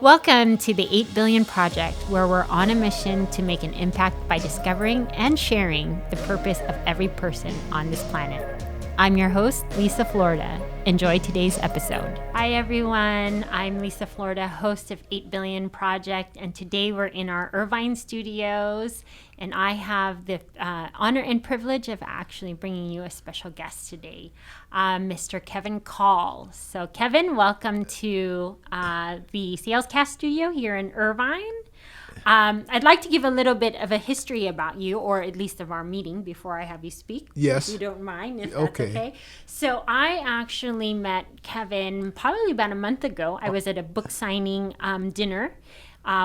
Welcome to the 8 Billion Project, where we're on a mission to make an impact by discovering and sharing the purpose of every person on this planet. I'm your host, Lisa Florida. Enjoy today's episode. Hi, everyone. I'm Lisa Florida, host of 8 Billion Project, and today we're in our Irvine studios, and I have the honor and privilege of actually bringing you a special guest today, Mr. Kevin Call. So, Kevin, welcome to the Salescast studio here in Irvine. I'd like to give a little bit of a history about you, or at least of our meeting, before I have you speak. Yes. If you don't mind, if that's okay. So I actually met Kevin probably about a month ago. I was at a book signing dinner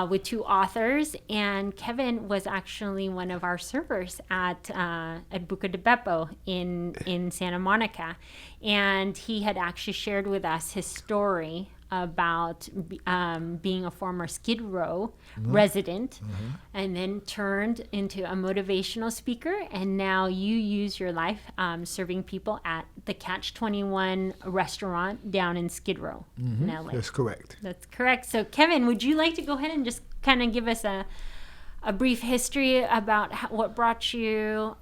with two authors, and Kevin was actually one of our servers at Buca de Beppo in Santa Monica. And he had actually shared with us his story about being a former Skidrow resident, and then turned into a motivational speaker, and now you use your life serving people at the Catch 21 restaurant down in Skidrow in LA. That's correct. That's correct. So Kevin, would you like to go ahead and just kind of give us a brief history about what brought you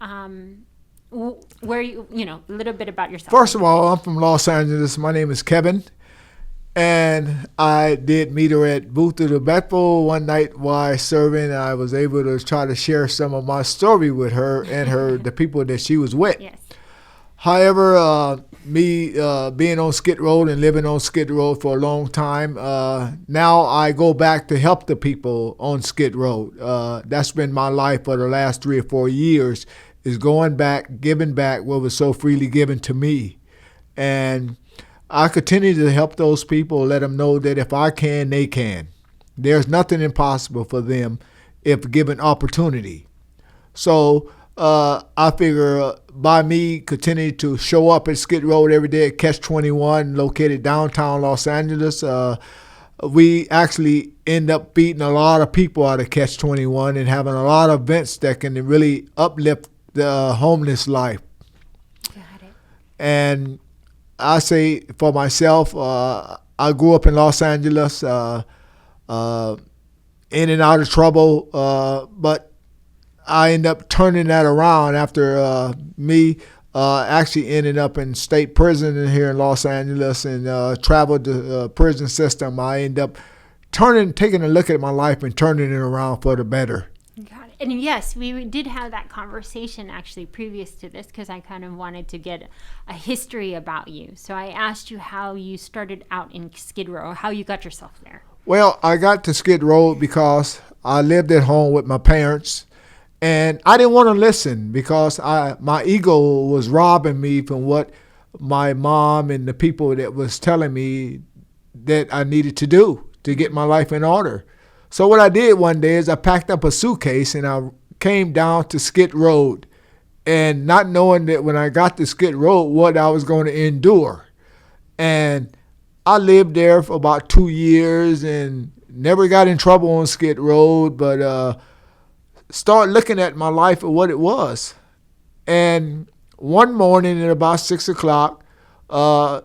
where you a little bit about yourself? First of all, I'm from Los Angeles. My name is Kevin. And I did meet her at Buca de Beppo one night while serving. I was able to try to share some of my story with her and the people that she was with. Yes. However, me being on Skid Row and living on Skid Row for a long time, now I go back to help the people on Skid Row. That's been my life for the last 3 or 4 years, is going back, giving back what was so freely given to me. And I continue to help those people, let them know that if I can, they can. There's nothing impossible for them if given opportunity. So I figure by me continuing to show up at Skid Row every day at Catch 21, located downtown Los Angeles, we actually end up beating a lot of people out of Catch 21 and having a lot of events that can really uplift the homeless life. Got it. And I say for myself, I grew up in Los Angeles, in and out of trouble, but I ended up turning that around after me actually ended up in state prison here in Los Angeles and traveled the prison system. I ended up taking a look at my life and turning it around for the better. Got it. And yes, we did have that conversation actually previous to this, because I kind of wanted to get a history about you. So I asked you how you started out in Skid Row, how you got yourself there. Well, I got to Skid Row because I lived at home with my parents, and I didn't want to listen because my ego was robbing me from what my mom and the people that was telling me that I needed to do to get my life in order. So what I did one day is I packed up a suitcase and I came down to Skid Row, and not knowing that when I got to Skid Row what I was going to endure. And I lived there for about 2 years and never got in trouble on Skid Row, but started looking at my life for what it was. And one morning at about 6 o'clock, a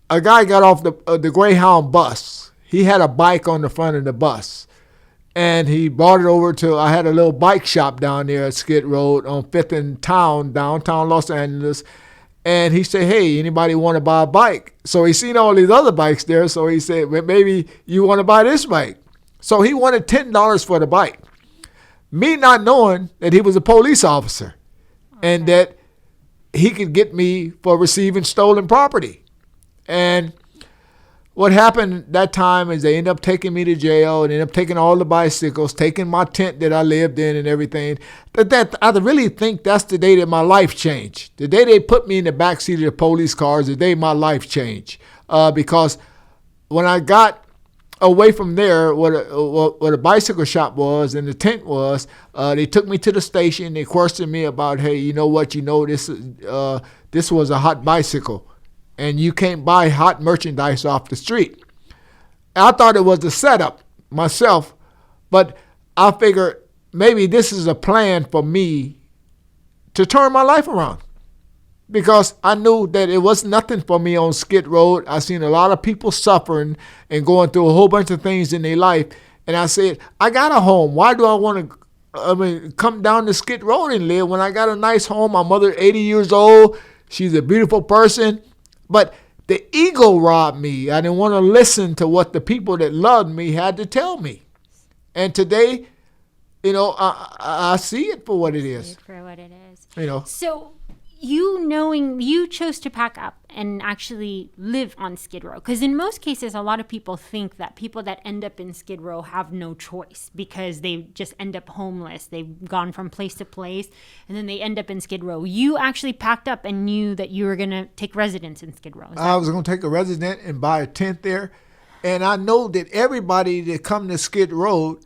guy got off the Greyhound bus. He had a bike on the front of the bus, and he brought it over to, I had a little bike shop down there at Skid Row on 5th and Town, downtown Los Angeles, and he said, hey, anybody want to buy a bike? So he seen all these other bikes there, so he said, well, maybe you want to buy this bike. So he wanted $10 for the bike, me not knowing that he was a police officer and that he could get me for receiving stolen property. And what happened that time is they ended up taking me to jail and ended up taking all the bicycles, taking my tent that I lived in and everything. I really think that's the day that my life changed. The day they put me in the backseat of the police cars, the day my life changed. Because when I got away from there, what a bicycle shop was and the tent was, they took me to the station. They questioned me about, hey, you know what? This was a hot bicycle, and you can't buy hot merchandise off the street. I thought it was a setup myself, but I figured maybe this is a plan for me to turn my life around. because I knew that it was nothing for me on Skid Row. I seen a lot of people suffering and going through a whole bunch of things in their life. And I said, I got a home. Why do I want to come down to Skid Row and live when I got a nice home? My mother, 80 years old. She's a beautiful person. But the ego robbed me. I didn't want to listen to what the people that loved me had to tell me. And today, I see it for what it is. See it for what it is. So you chose to pack up and actually live on Skid Row, because in most cases, a lot of people think that people that end up in Skid Row have no choice because they just end up homeless. They've gone from place to place and then they end up in Skid Row. You actually packed up and knew that you were going to take residence in Skid Row. I was going to take a resident and buy a tent there. And I know that everybody that come to Skid Row,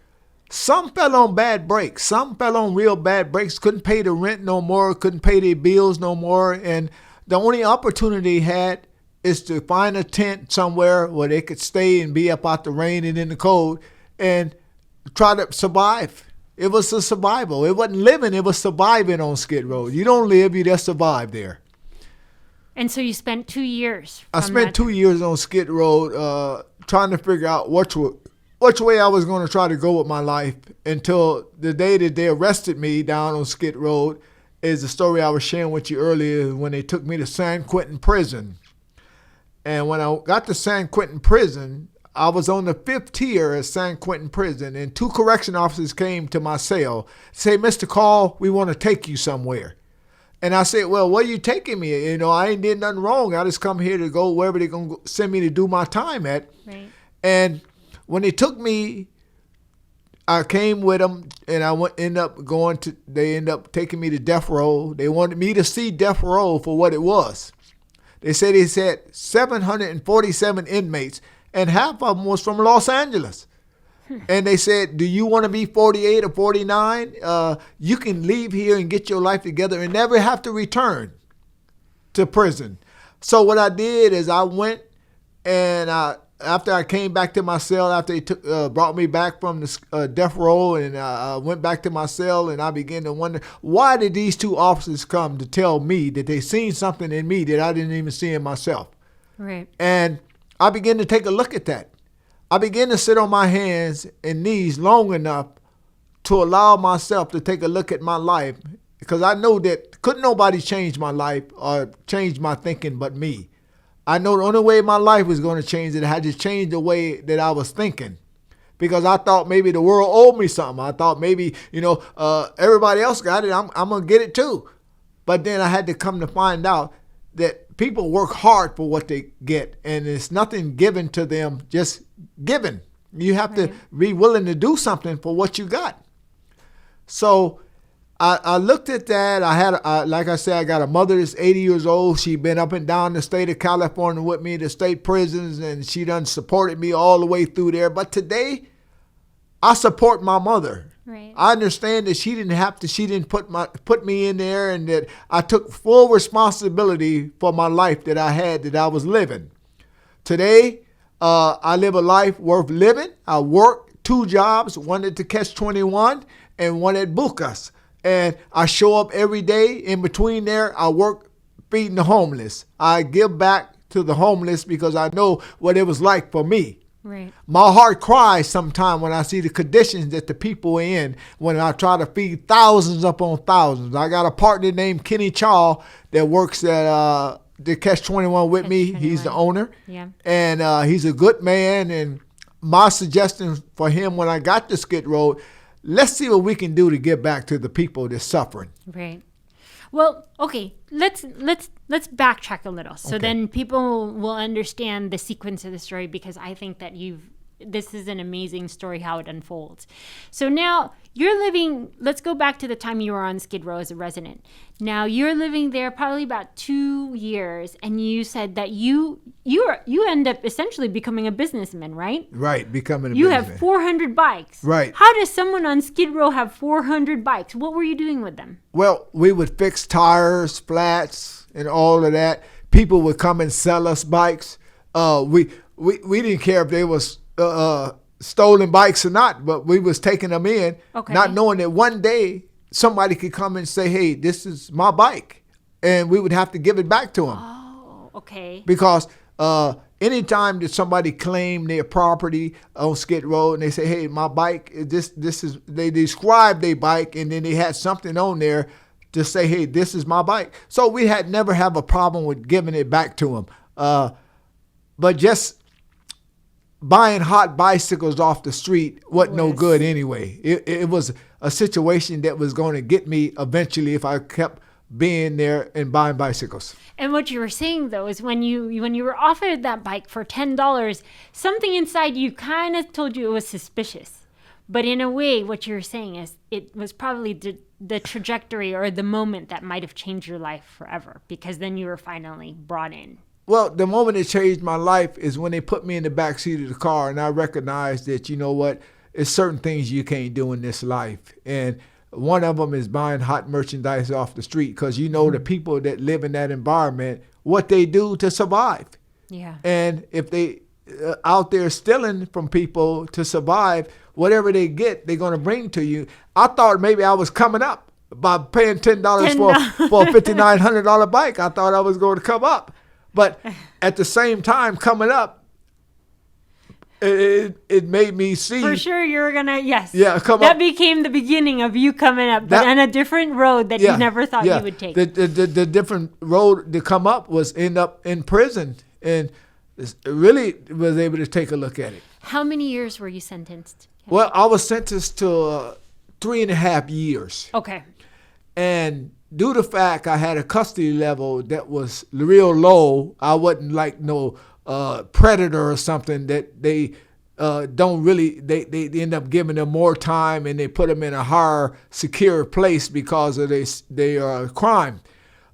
some fell on bad breaks. Some fell on real bad breaks. Couldn't pay the rent no more. Couldn't pay their bills no more. And the only opportunity they had is to find a tent somewhere where they could stay and be up out the rain and in the cold and try to survive. It was a survival. It wasn't living. It was surviving on Skid Row. You don't live. You just survive there. And so you spent 2 years. I spent 2 years on Skid Row trying to figure out which way I was going to try to go with my life until the day that they arrested me down on Skid Row. Is the story I was sharing with you earlier when they took me to San Quentin prison. And when I got to San Quentin prison, I was on the 5th tier at San Quentin prison, and 2 correction officers came to my cell, say, Mr. Call, we want to take you somewhere. And I said, well, where are you taking me? I ain't did nothing wrong. I just come here to go wherever they're going to send me to do my time at. Right. And when they took me, I came with them, and they end up taking me to death row. They wanted me to see death row for what it was. They said 747 inmates, and half of them was from Los Angeles. And they said, do you want to be 48 or 49? You can leave here and get your life together and never have to return to prison. So what I did is I went and after I came back to my cell, after they brought me back from the death row, and I went back to my cell, and I began to wonder, why did these 2 officers come to tell me that they seen something in me that I didn't even see in myself? Right. And I began to take a look at that. I began to sit on my hands and knees long enough to allow myself to take a look at my life, because I know that couldn't nobody change my life or change my thinking but me. I know the only way my life was going to change it, I had to change the way that I was thinking, because I thought maybe the world owed me something. I thought maybe, everybody else got it. I'm going to get it too. But then I had to come to find out that people work hard for what they get, and it's nothing given to them, just given. You have to be willing to do something for what you got. So I looked at that. I had, like I said, I got a mother that's 80 years old. She'd been up and down the state of California with me, the state prisons, and she done supported me all the way through there. But today, I support my mother. Right. I understand that she didn't put me in there, and that I took full responsibility for my life that I had, that I was living. Today, I live a life worth living. I work 2 jobs, one at the Catch 21 and one at Bucas. And I show up every day. In between there, I work feeding the homeless. I give back to the homeless because I know what it was like for me. Right. My heart cries sometimes when I see the conditions that the people are in when I try to feed thousands upon thousands. I got a partner named Kenny Chaw that works at the Catch 21 with me. 21. He's the owner. Yeah. And he's a good man. And my suggestion for him when I got to Skid Row, let's see what we can do to get back to the people that's suffering. Right. Well, okay, let's backtrack a little. So then people will understand the sequence of the story, because I think that this is an amazing story how it unfolds. So now you're living, let's go back to the time you were on Skid Row as a resident. Now you're living there probably about 2 years, and you said that you end up essentially becoming a businessman, right? Right, becoming a You businessman. have 400 bikes. Right. How does someone on Skid Row have 400 bikes? What were you doing with them? Well, we would fix tires, flats, and all of that. People would come and sell us bikes. We didn't care if they was stolen bikes or not, but we was taking them in, not knowing that one day somebody could come and say, hey, this is my bike. and we would have to give it back to them. Oh, okay. Because anytime that somebody claimed their property on Skid Row and they say, hey, my bike, this is, they described their bike and then they had something on there to say, hey, this is my bike. So we had never have a problem with giving it back to them. But just buying hot bicycles off the street wasn't no good anyway. It was a situation that was going to get me eventually if I kept being there and buying bicycles. And what you were saying though is when you were offered that bike for $10, something inside you kind of told you it was suspicious. But in a way, what you're saying is it was probably the trajectory or the moment that might have changed your life forever, because then you were finally brought in. Well, the moment it changed my life is when they put me in the back seat of the car and I recognized that, you know what, there's certain things you can't do in this life. And one of them is buying hot merchandise off the street, because you know the people that live in that environment, what they do to survive. Yeah. And if they out there stealing from people to survive, whatever they get, they're going to bring to you. I thought maybe I was coming up by paying $10 for a $5,900 bike. I thought I was going to come up. But at the same time, coming up, it made me see. For sure, you were going to, yes. Yeah, come that up. became the beginning of you coming up, but on a different road that you never thought you would take. The different road to come up was end up in prison, and really was able to take a look at it. How many years were you sentenced? Well, I was sentenced to 3.5 years. Okay. And due to the fact I had a custody level that was real low, I wasn't like no predator or something that they don't really, they end up giving them more time and they put them in a higher secure place because of their crime.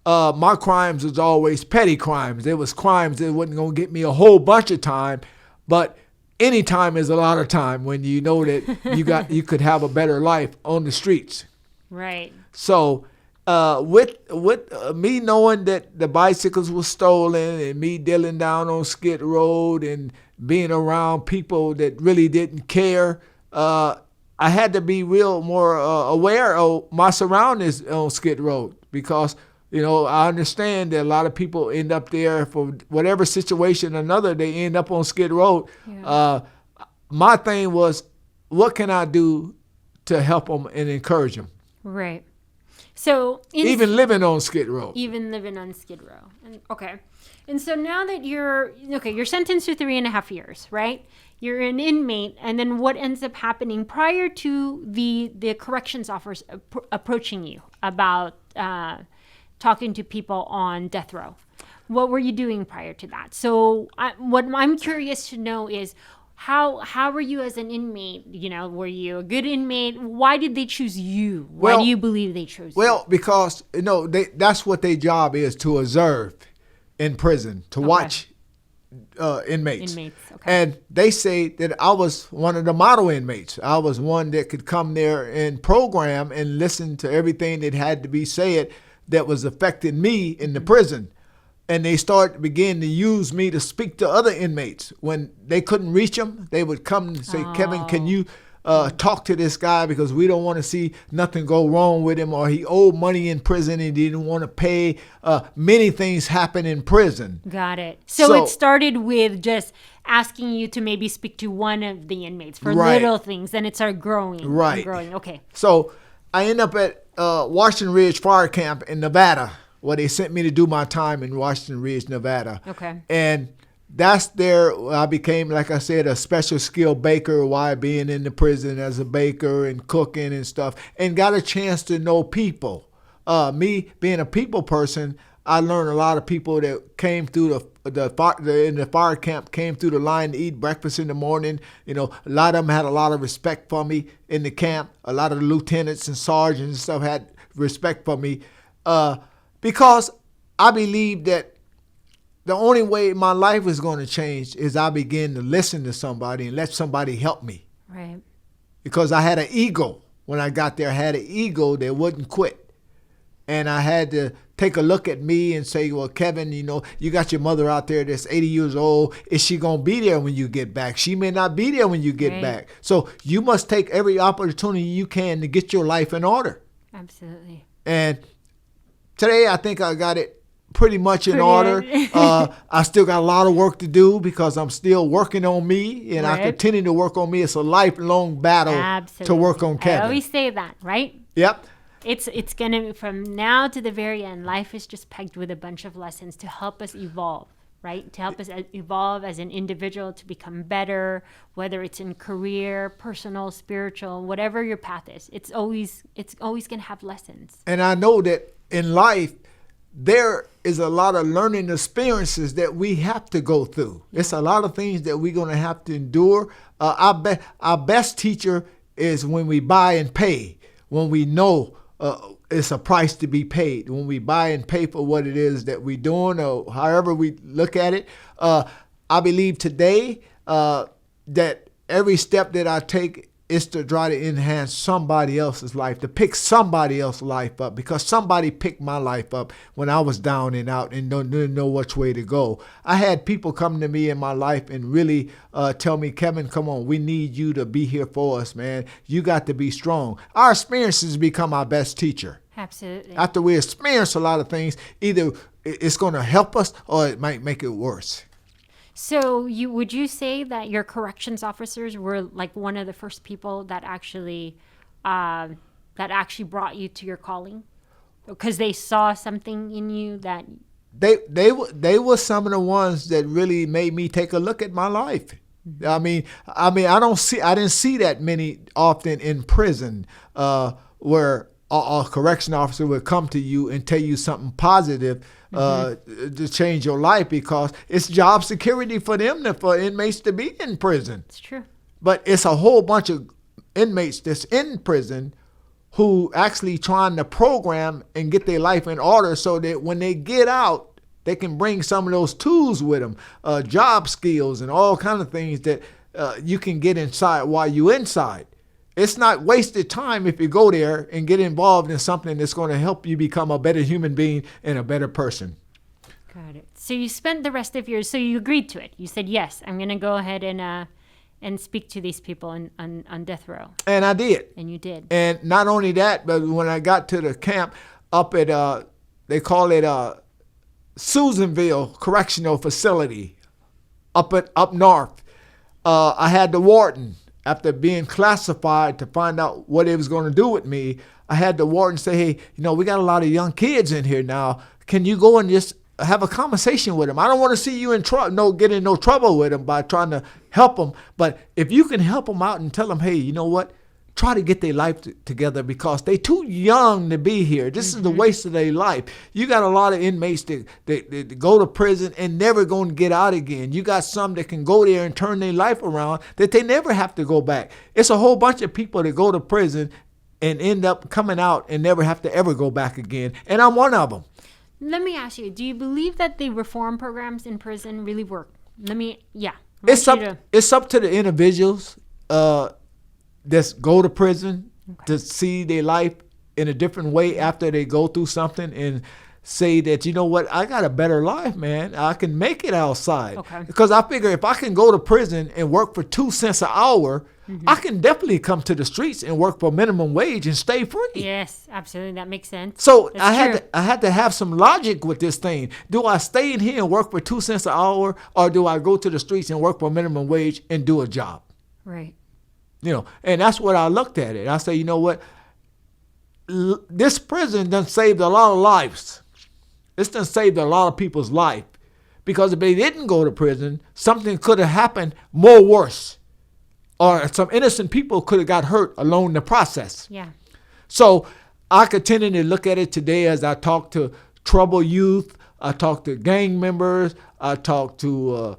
My crimes was always petty crimes. There was crimes that wasn't going to get me a whole bunch of time, but any time is a lot of time when you know that you could have a better life on the streets. Right. So with me knowing that the bicycles were stolen and me dealing down on Skid Road and being around people that really didn't care, I had to be real more aware of my surroundings on Skid Road, because you know, I understand that a lot of people end up there for whatever situation or another, they end up on Skid Road. Yeah. My thing was, what can I do to help them and encourage them? Right. So even living on Skid Row. Even living on Skid Row. Okay. And so now that you're sentenced to 3.5 years, right? You're an inmate, and then what ends up happening prior to the corrections officers approaching you about talking to people on death row? What were you doing prior to that? So what I'm curious to know is how were you as an inmate? You know, were you a good inmate? Why did they choose you? Why do you believe they chose you? Well, because you know that's what their job is, to observe in prison, to watch inmates. Okay. And they say that I was one of the model inmates. I was one that could come there and program and listen to everything that had to be said that was affecting me in the prison. And they begin to use me to speak to other inmates. When they couldn't reach them, they would come and say, Kevin, can you talk to this guy, because we don't want to see nothing go wrong with him, or he owed money in prison and he didn't want to pay. Many things happen in prison. Got it. So it started with just asking you to maybe speak to one of the inmates for little things, then it started growing. Right. And growing. Okay. So I end up at Washington Ridge Fire Camp in Nevada, where they sent me to do my time in Washington Ridge, Nevada. Okay. And that's there I became, like I said, a special skill baker while being in the prison as a baker and cooking and stuff, and got a chance to know people. Me being a people person, I learned a lot of people that came through in the fire camp, came through the line to eat breakfast in the morning. You know, a lot of them had a lot of respect for me in the camp. A lot of the lieutenants and sergeants and stuff had respect for me because I believe that the only way my life is going to change is I begin to listen to somebody and let somebody help me. Right. Because I had an ego. When I got there, I had an ego that wouldn't quit. And I had to take a look at me and say, well, Kevin, you know, you got your mother out there that's 80 years old. Is she going to be there when you get back? She may not be there when you get back. So you must take every opportunity you can to get your life in order. Absolutely. And Today, I think I got it pretty much in Pretty order. good. I still got a lot of work to do because I'm still working on me, and I Right. continue to work on me. It's a lifelong battle Absolutely. to work on I Kevin. always say that, right? Yep. It's gonna, from now to the very end, life is just pegged with a bunch of lessons to help us evolve, right? To help us evolve as an individual, to become better, whether it's in career, personal, spiritual, whatever your path is. It's always gonna have lessons. And I know that in life, there is a lot of learning experiences that we have to go through. It's a lot of things that we're going to have to endure. Our best teacher is when we buy and pay, when we know it's a price to be paid, when we buy and pay for what it is that we're doing, or however we look at it. I believe today that every step that I take is to try to enhance somebody else's life, to pick somebody else's life up, because somebody picked my life up when I was down and out and didn't know which way to go. I had people come to me in my life and really tell me, Kevin, come on, we need you to be here for us, man. You got to be strong. Our experiences become our best teacher. Absolutely. After we experience a lot of things, either it's going to help us or it might make it worse. So would you say that your corrections officers were like one of the first people that actually brought you to your calling, because they saw something in you that they were some of the ones that really made me take a look at my life. I mean, I didn't see that many often in prison where a correction officer would come to you and tell you something positive to change your life, because it's job security for them, for inmates to be in prison. It's true. But it's a whole bunch of inmates that's in prison who actually trying to program and get their life in order so that when they get out, they can bring some of those tools with them, job skills and all kinds of things that you can get inside while you're inside. It's not wasted time if you go there and get involved in something that's going to help you become a better human being and a better person. Got it. So you spent the rest of so you agreed to it. You said, yes, I'm going to go ahead and speak to these people on death row. And I did. And you did. And not only that, but when I got to the camp up at, they call it Susanville Correctional Facility up north, I had the warden. After being classified to find out what it was going to do with me, I had the warden say, hey, we got a lot of young kids in here now. Can you go and just have a conversation with them? I don't want to see you get in no trouble with them by trying to help them. But if you can help them out and tell them, hey, you know what? Try to get their life together, because they too young to be here. This is the waste of their life. You got a lot of inmates that go to prison and never going to get out again. You got some that can go there and turn their life around that they never have to go back. It's a whole bunch of people that go to prison and end up coming out and never have to ever go back again. And I'm one of them. Let me ask you, do you believe that the reform programs in prison really work? It's up to the individuals that go to prison to see their life in a different way after they go through something and say that, you know what, I got a better life, man. I can make it outside. Okay. Because I figure if I can go to prison and work for 2 cents an hour, I can definitely come to the streets and work for minimum wage and stay free. Yes, absolutely. That makes sense. So That's I had to have some logic with this thing. Do I stay in here and work for 2 cents an hour, or do I go to the streets and work for minimum wage and do a job? Right. And that's what I looked at it. I say, you know what? This prison done saved a lot of lives. This done saved a lot of people's life. Because if they didn't go to prison, something could have happened more worse. Or some innocent people could have got hurt along the process. Yeah. So I continue to look at it today as I talk to troubled youth. I talk to gang members. I talk to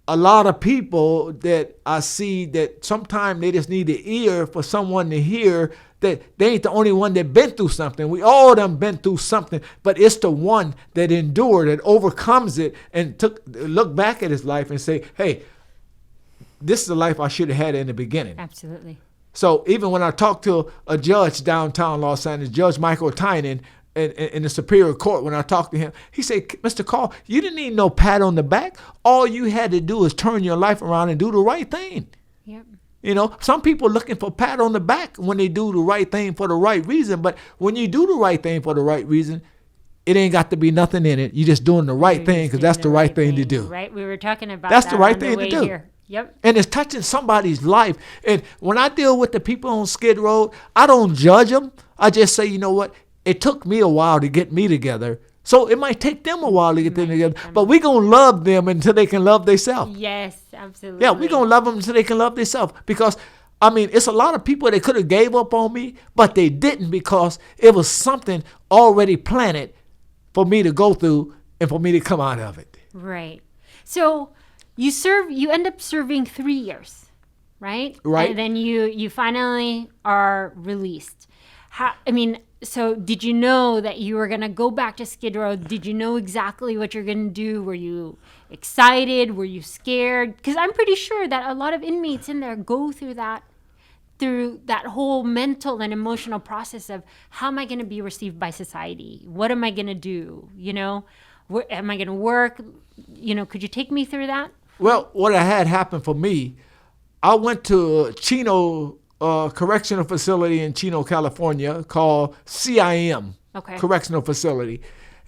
a lot of people that I see that sometimes they just need an ear for someone to hear that they ain't the only one that been through something. We all done been through something, but it's the one that endured, that overcomes it, and look back at his life and say, hey, this is the life I should have had in the beginning. Absolutely. So even when I talked to a judge downtown Los Angeles, Judge Michael Tynan, in the Superior Court, when I talked to him, he said, Mr. Carl, you didn't need no pat on the back. All you had to do is turn your life around and do the right thing. Yep. Some people looking for pat on the back when they do the right thing for the right reason. But when you do the right thing for the right reason, it ain't got to be nothing in it. You're just doing the right thing because that's the right thing to do. Right? We were talking about that's that the right on thing the way to do. here. Yep. And it's touching somebody's life. And when I deal with the people on Skid Row, I don't judge them. I just say, you know what? It took me a while to get me together. So it might take them a while to get them together. But we're going to love them until they can love themselves. Yes, absolutely. Yeah, we're going to love them until they can love themselves. Because, I mean, it's a lot of people that could have gave up on me, but they didn't because it was something already planted for me to go through and for me to come out of it. Right. So you end up serving 3 years, right? Right. And then you finally are released. So did you know that you were going to go back to Skid Row? Did you know exactly what you're going to do? Were you excited? Were you scared? Because I'm pretty sure that a lot of inmates in there go through that whole mental and emotional process of how am I going to be received by society? What am I going to do? Where am I going to work? Could you take me through that? Well, what had happened for me, I went to Chino correctional facility in Chino, California called CIM, correctional facility.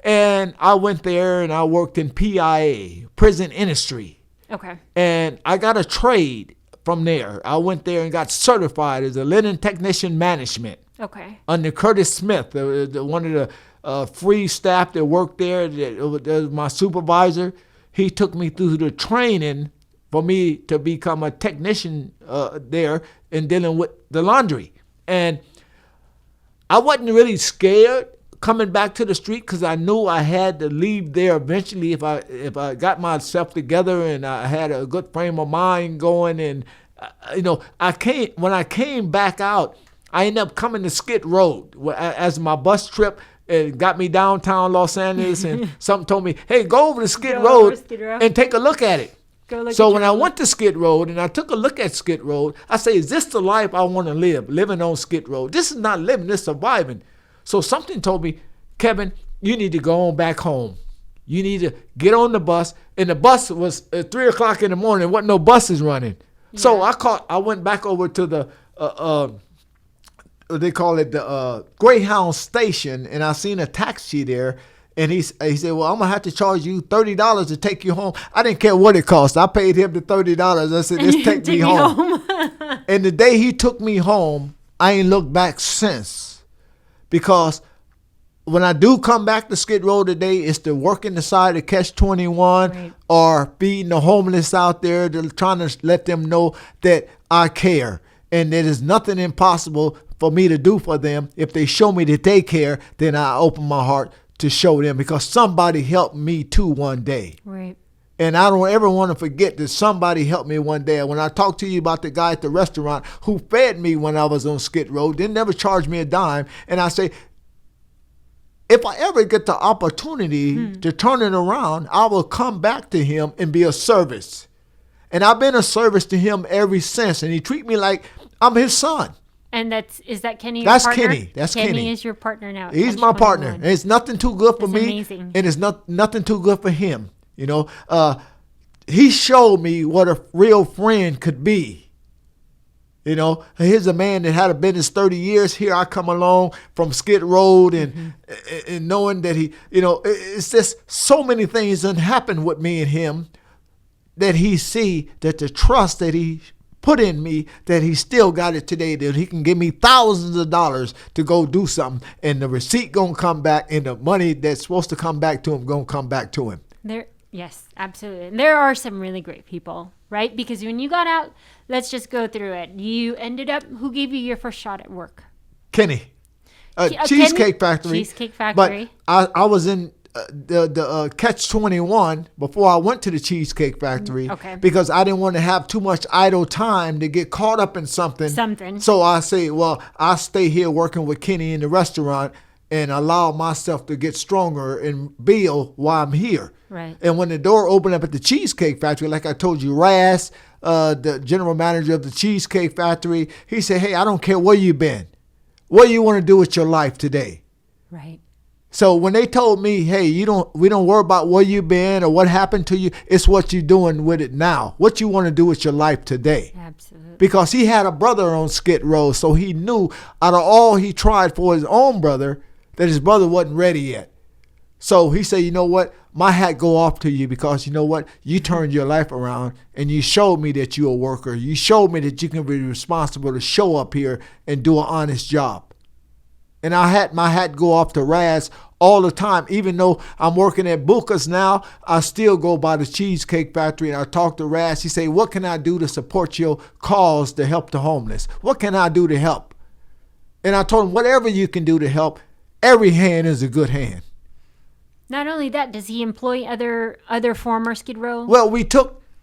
And I went there and I worked in PIA, prison industry. Okay. And I got a trade from there. I went there and got certified as a linen technician management. Okay. Under Curtis Smith, one of the free staff that worked there, that was my supervisor. He took me through the training for me to become a technician there and dealing with the laundry. And I wasn't really scared coming back to the street because I knew I had to leave there eventually if I got myself together and I had a good frame of mind going. And when I came back out, I ended up coming to Skid Row as my bus trip. It got me downtown Los Angeles, and something told me, hey, go over to Skid Row and take a look at it. So when I went to Skid Row and I took a look at Skid Row, I say, is this the life I want to live, living on Skid Row? This is not living, this is surviving. So something told me, Kevin, you need to go on back home. You need to get on the bus. And the bus was at 3 o'clock in the morning. There wasn't no buses running. Yeah. So I went back over to the they call it the Greyhound station, and I seen a taxi there, and he said, well, I'm going to have to charge you $30 to take you home. I didn't care what it cost. I paid him the $30. I said, just take me home. And the day he took me home, I ain't looked back since, because when I do come back to Skid Row today, it's to work in the side of Catch 21 right. or feeding the homeless out there, trying to let them know that I care. And there is nothing impossible for me to do for them. If they show me that they care, then I open my heart to show them, because somebody helped me too one day. Right. And I don't ever want to forget that somebody helped me one day. When I talked to you about the guy at the restaurant who fed me when I was on Skid Row, didn't never charge me a dime. And I say, if I ever get the opportunity to turn it around, I will come back to him and be of service. And I've been of service to him ever since. And he treat me like I'm his son. And is that Kenny your That's partner? Kenny. That's Kenny. Kenny is your partner now. He's my partner. And it's nothing too good for me. Amazing. And it's nothing too good for him. He showed me what a real friend could be. Here's a man that had a business 30 years. Here I come along from Skid Row and knowing that it's just so many things that happened with me and him, that he see that the trust that he put in me, that he still got it today, that he can give me thousands of dollars to go do something, and the receipt gonna come back, and the money that's supposed to come back to him gonna come back to him. Yes, absolutely. And there are some really great people, right? Because when you got out, let's just go through it. You ended up, who gave you your first shot at work? Kenny. Cheesecake Factory. Cheesecake Factory. But I was in the Catch 21 before I went to the Cheesecake Factory, because I didn't want to have too much idle time to get caught up in something. So I say, well, I'll stay here working with Kenny in the restaurant and allow myself to get stronger and build while I'm here. Right. And when the door opened up at the Cheesecake Factory, like I told you, Raz, the general manager of the Cheesecake Factory, he said, hey, I don't care where you've been. What do you want to do with your life today? Right. So when they told me, hey, we don't worry about where you've been or what happened to you, it's what you're doing with it now. What you want to do with your life today. Absolutely. Because he had a brother on Skid Row, so he knew out of all he tried for his own brother, that his brother wasn't ready yet. So he said, you know what? My hat go off to you because you know what? You turned your life around and you showed me that you're a worker. You showed me that you can be responsible to show up here and do an honest job. And I had my hat go off to Raz all the time. Even though I'm working at Buca's now, I still go by the Cheesecake Factory and I talk to Raz. He say, what can I do to support your cause to help the homeless? What can I do to help? And I told him, whatever you can do to help, every hand is a good hand. Not only that, does he employ other former Skid Row? Well,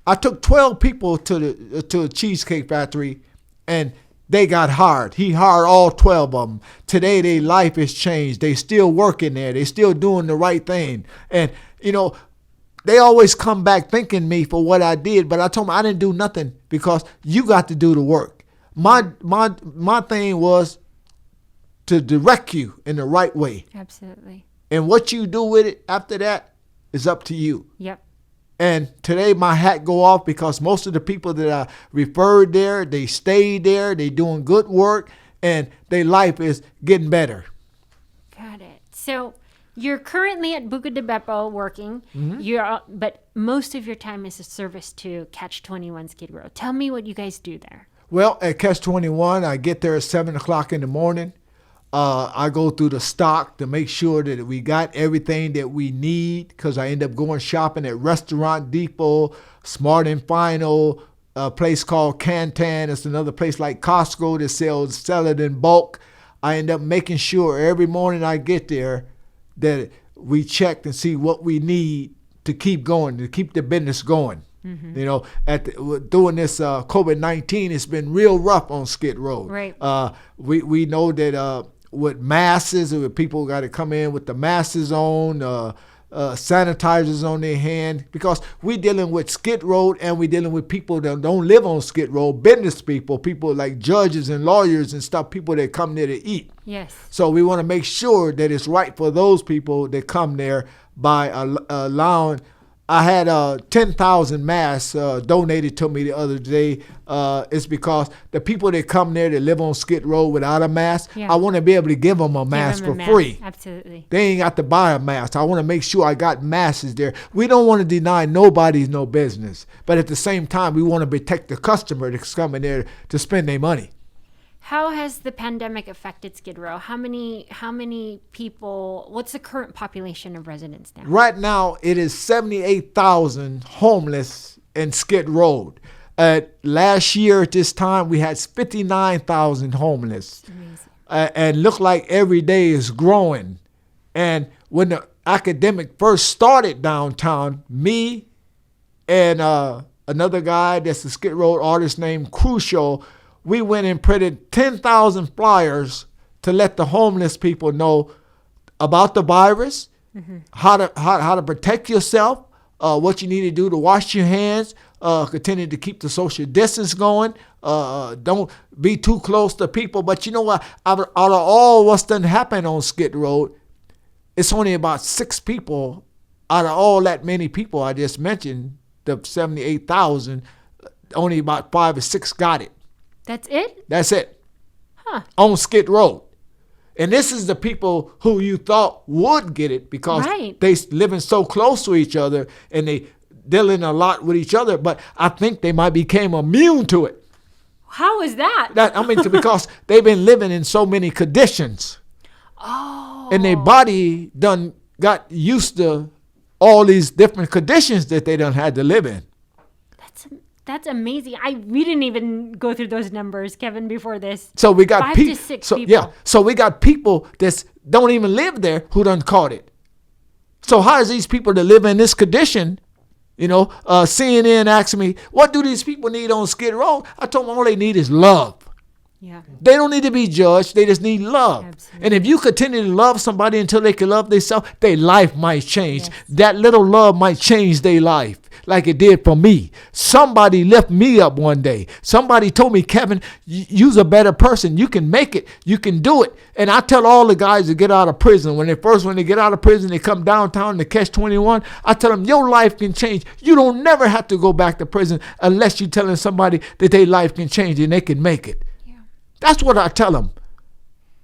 I took 12 people to the Cheesecake Factory, and they got hired. He hired all 12 of them. Today, their life has changed. They still working there. They still doing the right thing. And, you know, they always come back thanking me for what I did, but I told them I didn't do nothing because you got to do the work. My thing was to direct you in the right way. Absolutely. And what you do with it after that is up to you. Yep. And today my hat go off because most of the people that I referred there, they stayed there, they doing good work, and their life is getting better. Got it. So you're currently at Buca de Beppo working, but most of your time is a service to Catch 21 Skid Row. Tell me what you guys do there. Well, at Catch 21, I get there at 7 o'clock in the morning. I go through the stock to make sure that we got everything that we need because I end up going shopping at Restaurant Depot, Smart and Final, a place called Cantan. It's another place like Costco that sell it in bulk. I end up making sure every morning I get there that we check and see what we need to keep going, to keep the business going. Mm-hmm. You know, doing this COVID-19, it's been real rough on Skid Row. Right. We know that with masks, with people got to come in with the masks on, sanitizers on their hand, because we dealing with Skid Row and we dealing with people that don't live on Skid Row, business people like judges and lawyers and stuff, people that come there to eat. Yes. So we want to make sure that it's right for those people that come there by allowing. I had 10,000 masks donated to me the other day. It's because the people that come there that live on Skid Row without a mask, I want to be able to give them a mask for free. Absolutely. They ain't got to buy a mask. I want to make sure I got masks there. We don't want to deny nobody's no business. But at the same time, we want to protect the customer that's coming there to spend their money. How has the pandemic affected Skid Row? How many people, what's the current population of residents now? Right now, it is 78,000 homeless in Skid Row. Last year at this time, we had 59,000 homeless. And look like every day is growing. And when the academic first started downtown, me and another guy that's a Skid Row artist named Crucial, we went and printed 10,000 flyers to let the homeless people know about the virus, how to protect yourself, what you need to do to wash your hands, continue to keep the social distance going, don't be too close to people. But you know what? Out of all what's done happened on Skid Row, it's only about 6 people out of all that many people I just mentioned, the 78,000, only about 5 or 6 got it. That's it? That's it. Huh. On Skid Row. And this is the people who you thought would get it because they living so close to each other and they dealing a lot with each other. But I think they might became immune to it. How is that? Because they've been living in so many conditions. Oh. And their body done got used to all these different conditions that they done had to live in. That's amazing. We didn't even go through those numbers, Kevin, before this. So we got 5 to 6 people. Yeah. So we got people that don't even live there who done caught it. So how is these people that live in this condition, CNN asked me, what do these people need on Skid Row? I told them all they need is love. Yeah. They don't need to be judged. They just need love. Absolutely. And if you continue to love somebody until they can love themselves, their life might change. Yes. That little love might change their life like it did for me. Somebody lifted me up one day. Somebody told me, Kevin, you're a better person. You can make it. You can do it. And I tell all the guys to get out of prison. When they get out of prison, they come downtown to Catch 21. I tell them, your life can change. You don't never have to go back to prison unless you're telling somebody that their life can change and they can make it. That's what I tell them.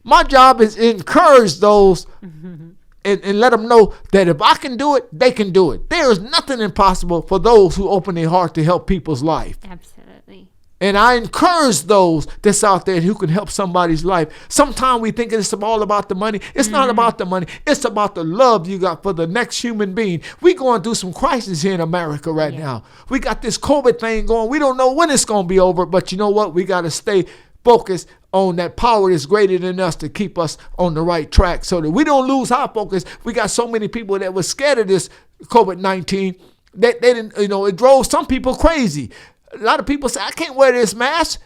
My job is to encourage those and let them know that if I can do it, they can do it. There is nothing impossible for those who open their heart to help people's life. Absolutely. And I encourage those that's out there who can help somebody's life. Sometimes we think it's all about the money. It's not about the money. It's about the love you got for the next human being. We're going through some crisis here in America right now. We got this COVID thing going. We don't know when it's going to be over. But you know what? We got to stay focused on that power that's greater than us to keep us on the right track so that we don't lose our focus. We got so many people that were scared of this COVID-19 that they didn't, it drove some people crazy. A lot of people say, I can't wear this mask.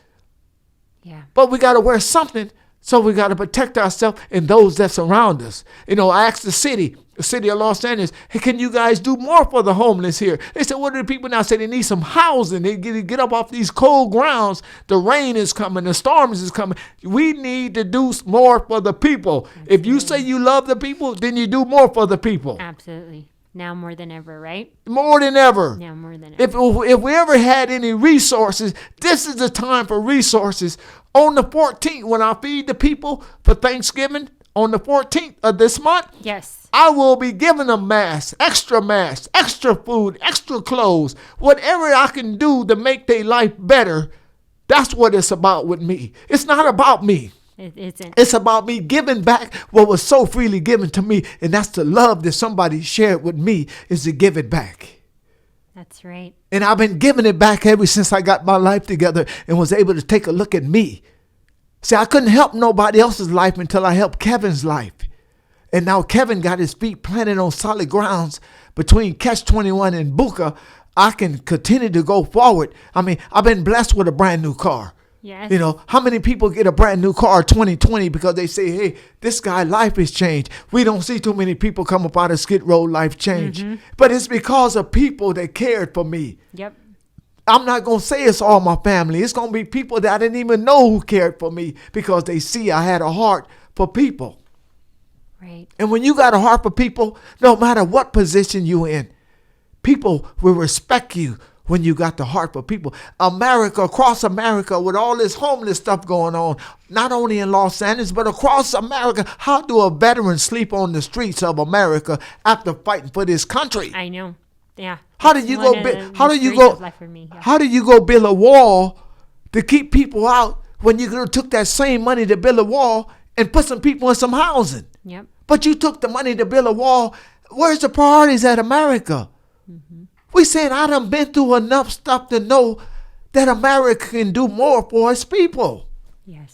Yeah. But we got to wear something, so we got to protect ourselves and those that surround us. I asked the city of Los Angeles, hey, can you guys do more for the homeless here? They said, what do the people now say? They need some housing. They get up off these cold grounds. The rain is coming. The storms is coming. We need to do more for the people. Absolutely. If you say you love the people, then you do more for the people. Absolutely. Now more than ever, right? More than ever. Now more than ever. If we ever had any resources, this is the time for resources. On the 14th, when I feed the people for Thanksgiving, on the 14th of this month, yes, I will be giving them masks, extra food, extra clothes, whatever I can do to make their life better. That's what it's about with me. It's not about me. It isn't. It's about me giving back what was so freely given to me. And that's the love that somebody shared with me, is to give it back. That's right. And I've been giving it back ever since I got my life together and was able to take a look at me. See, I couldn't help nobody else's life until I helped Kevin's life. And now Kevin got his feet planted on solid grounds between Catch 21 and Buka. I can continue to go forward. I mean, I've been blessed with a brand new car. Yes. How many people get a brand new car 2020 because they say, hey, this guy's life has changed. We don't see too many people come up out of Skid Row life change. Mm-hmm. But it's because of people that cared for me. Yep. I'm not going to say it's all my family. It's going to be people that I didn't even know who cared for me because they see I had a heart for people. Right. And when you got a heart for people, no matter what position you're in, people will respect you. When you got the heart for people. Across America, with all this homeless stuff going on, not only in Los Angeles, but across America, how do a veteran sleep on the streets of America after fighting for this country? I know. Yeah. How do you go build a wall to keep people out when you could have took that same money to build a wall and put some people in some housing? Yep. But you took the money to build a wall. Where's the priorities at America? Mm-hmm. We saying I done been through enough stuff to know that America can do more for its people. Yes.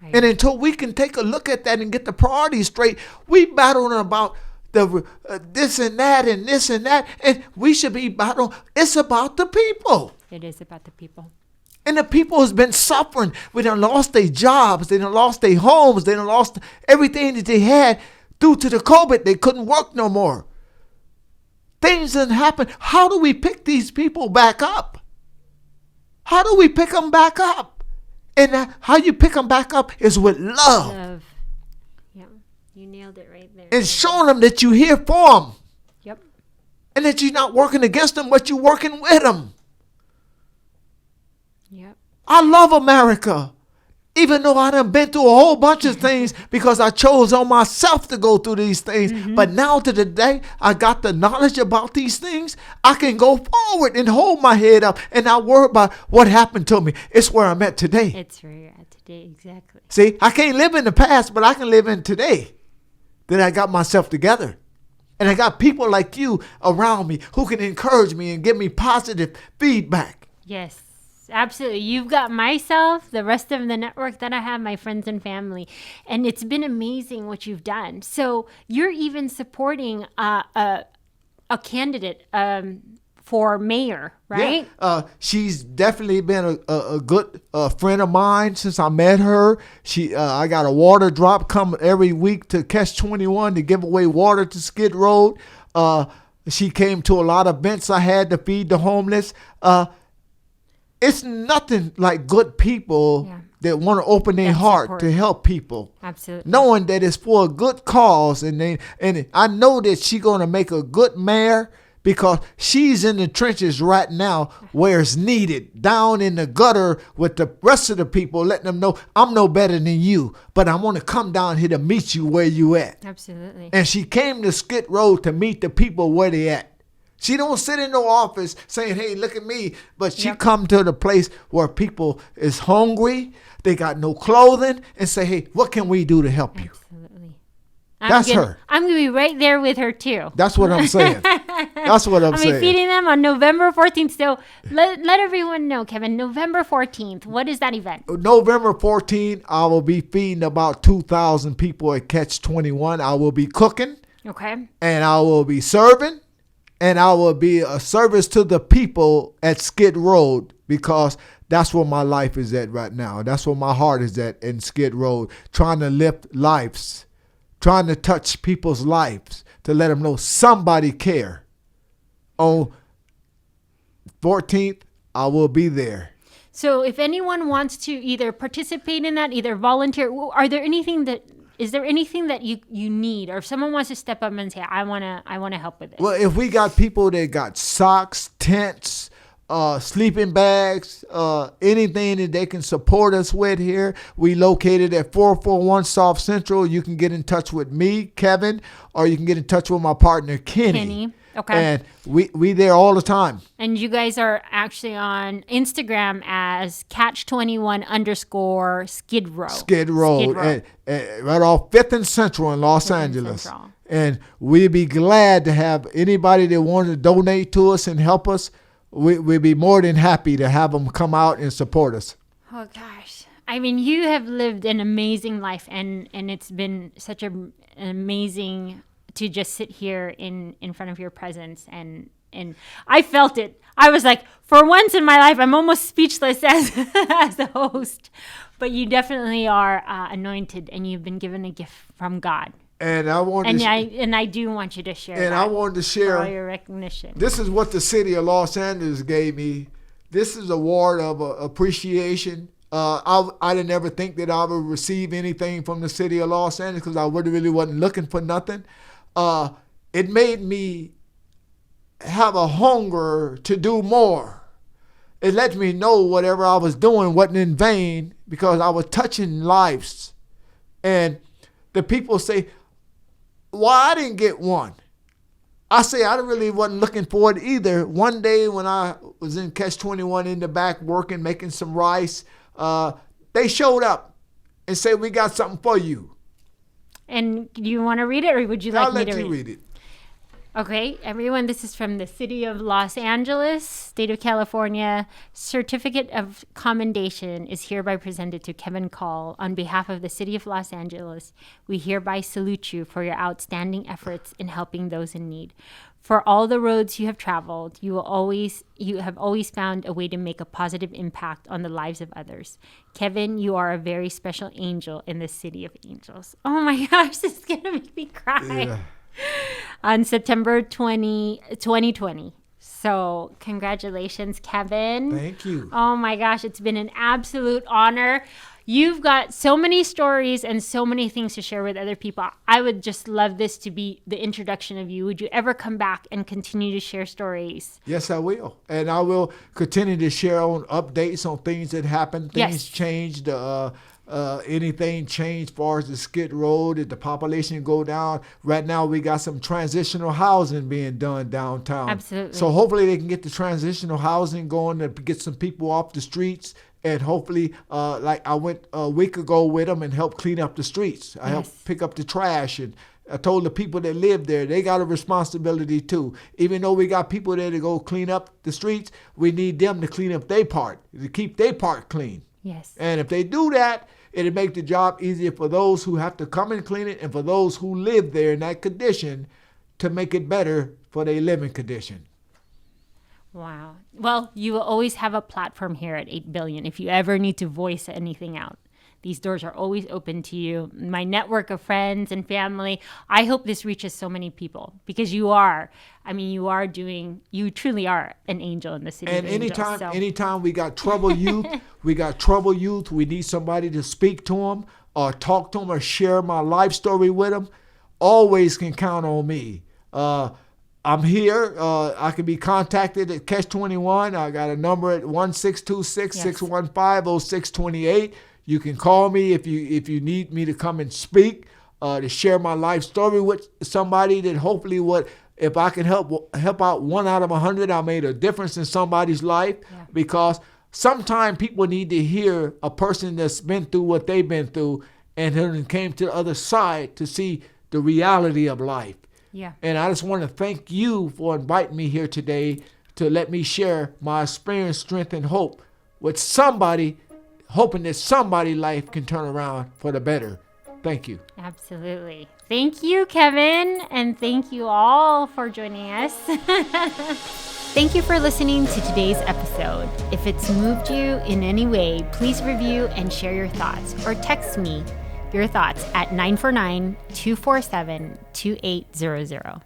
And until we can take a look at that and get the priorities straight, we battling about the this and that and this and that, and we should be battling. It's about the people. It is about the people. And the people has been suffering. We done lost their jobs. They done lost their homes. They done lost everything that they had due to the COVID. They couldn't work no more. Things didn't happen. How do we pick these people back up? How do we pick them back up? And how you pick them back up is with love. Yeah, you nailed it right there. And showing them that you're here for them. Yep. And that you're not working against them, but you're working with them. Yep. I love America. Even though I done been through a whole bunch of things because I chose on myself to go through these things. Mm-hmm. But now to the day I got the knowledge about these things, I can go forward and hold my head up and not worry about what happened to me. It's where I'm at today. It's where you're at today, exactly. See, I can't live in the past, but I can live in today. That I got myself together. And I got people like you around me who can encourage me and give me positive feedback. Yes. Absolutely. You've got myself, the rest of the network that I have, my friends and family. And it's been amazing what you've done. So you're even supporting a candidate for mayor, right? Yeah. She's definitely been a good friend of mine since I met her. I got a water drop coming every week to Catch 21 to give away water to Skid Row. She came to a lot of events I had to feed the homeless. It's nothing like good people that want to open their heart to help people. Absolutely. Knowing that it's for a good cause. And I know that she's going to make a good mayor because she's in the trenches right now where it's needed, down in the gutter with the rest of the people, letting them know I'm no better than you, but I want to come down here to meet you where you at. Absolutely. And she came to Skid Row to meet the people where they at. She don't sit in no office saying, hey, look at me. But she come to the place where people is hungry, they got no clothing, and say, hey, what can we do to help you? Absolutely. That's her. I'm going to be right there with her, too. That's what I'm saying. That's what I'm saying. I'll be feeding them on November 14th. So let everyone know, Kevin, November 14th, what is that event? November 14th, I will be feeding about 2,000 people at Catch 21. I will be cooking. Okay. And I will be serving. And I will be a service to the people at Skid Row, because that's where my life is at right now. That's where my heart is at, in Skid Row, trying to lift lives, trying to touch people's lives, to let them know somebody care. On 14th, I will be there. So if anyone wants to either participate in that, either volunteer, is there anything that you need, or if someone wants to step up and say, I want to help with this? Well, if we got people that got socks, tents, sleeping bags, anything that they can support us with here, we located at 441 South Central. You can get in touch with me, Kevin, or you can get in touch with my partner, Kenny. Okay. And we there all the time. And you guys are actually on Instagram as catch21_Skidrow. Skid Row. Right off 5th and Central in Los Angeles. Central. And we'd be glad to have anybody that wanted to donate to us and help us. We'd be more than happy to have them come out and support us. Oh, gosh. I mean, you have lived an amazing life, and it's been such an amazing to just sit here in front of your presence, and I felt it. I was like, for once in my life, I'm almost speechless as a host. But you definitely are anointed, and you've been given a gift from God. And I wanted I do want you to share. And I wanted to share all your recognition. This is what the city of Los Angeles gave me. This is an award of appreciation. I didn't ever think that I would receive anything from the city of Los Angeles, because I really wasn't looking for nothing. It made me have a hunger to do more. It let me know whatever I was doing wasn't in vain, because I was touching lives. And the people say, why I didn't get one? I say I really wasn't looking for it either. One day when I was in Catch 21 in the back working, making some rice, they showed up and said, we got something for you. And do you want to read it, or would you like me to read it? I'll let you read it. Okay, everyone, this is from the city of Los Angeles, state of California. Certificate of commendation is hereby presented to Kevin Call. On behalf of the city of Los Angeles, we hereby salute you for your outstanding efforts in helping those in need. For all the roads you have traveled, you have always found a way to make a positive impact on the lives of others. Kevin, you are a very special angel in the city of angels. Oh my gosh, this is going to make me cry. Yeah. On September 2020. So congratulations, Kevin. Thank you. Oh my gosh, it's been an absolute honor. You've got so many stories and so many things to share with other people. I would just love this to be the introduction of you. Would you ever come back and continue to share stories? Yes, I will. And I will continue to share on updates on things that happened. Things changed. Anything changed as far as the Skid Row? Did the population go down? Right now we got some transitional housing being done downtown. Absolutely. So hopefully they can get the transitional housing going to get some people off the streets. And hopefully, like I went a week ago with them and helped clean up the streets. I helped pick up the trash, and I told the people that live there, they got a responsibility too. Even though we got people there to go clean up the streets, we need them to clean up their part, to keep their part clean. Yes. And if they do that, it'll make the job easier for those who have to come and clean it, and for those who live there in that condition to make it better for their living condition. Wow. Well, you will always have a platform here at 8 Billion if you ever need to voice anything out. These doors are always open to you. My network of friends and family, I hope this reaches so many people, because you truly are an angel in the city of angels. And anytime we got troubled youth, we need somebody to speak to them or talk to them or share my life story with them, always can count on me. I'm here. I can be contacted at Catch21. I got a number at 1-626-615-0628. You can call me if you need me to come and speak, to share my life story with somebody that hopefully if I can help out 1 out of 100, I made a difference in somebody's life. Yeah. Because sometimes people need to hear a person that's been through what they've been through and then came to the other side to see the reality of life. Yeah. And I just want to thank you for inviting me here today to let me share my experience, strength, and hope with somebody, hoping that somebody's life can turn around for the better. Thank you. Absolutely. Thank you, Kevin. And thank you all for joining us. Thank you for listening to today's episode. If it's moved you in any way, please review and share your thoughts or text me your thoughts at 949-247-2800.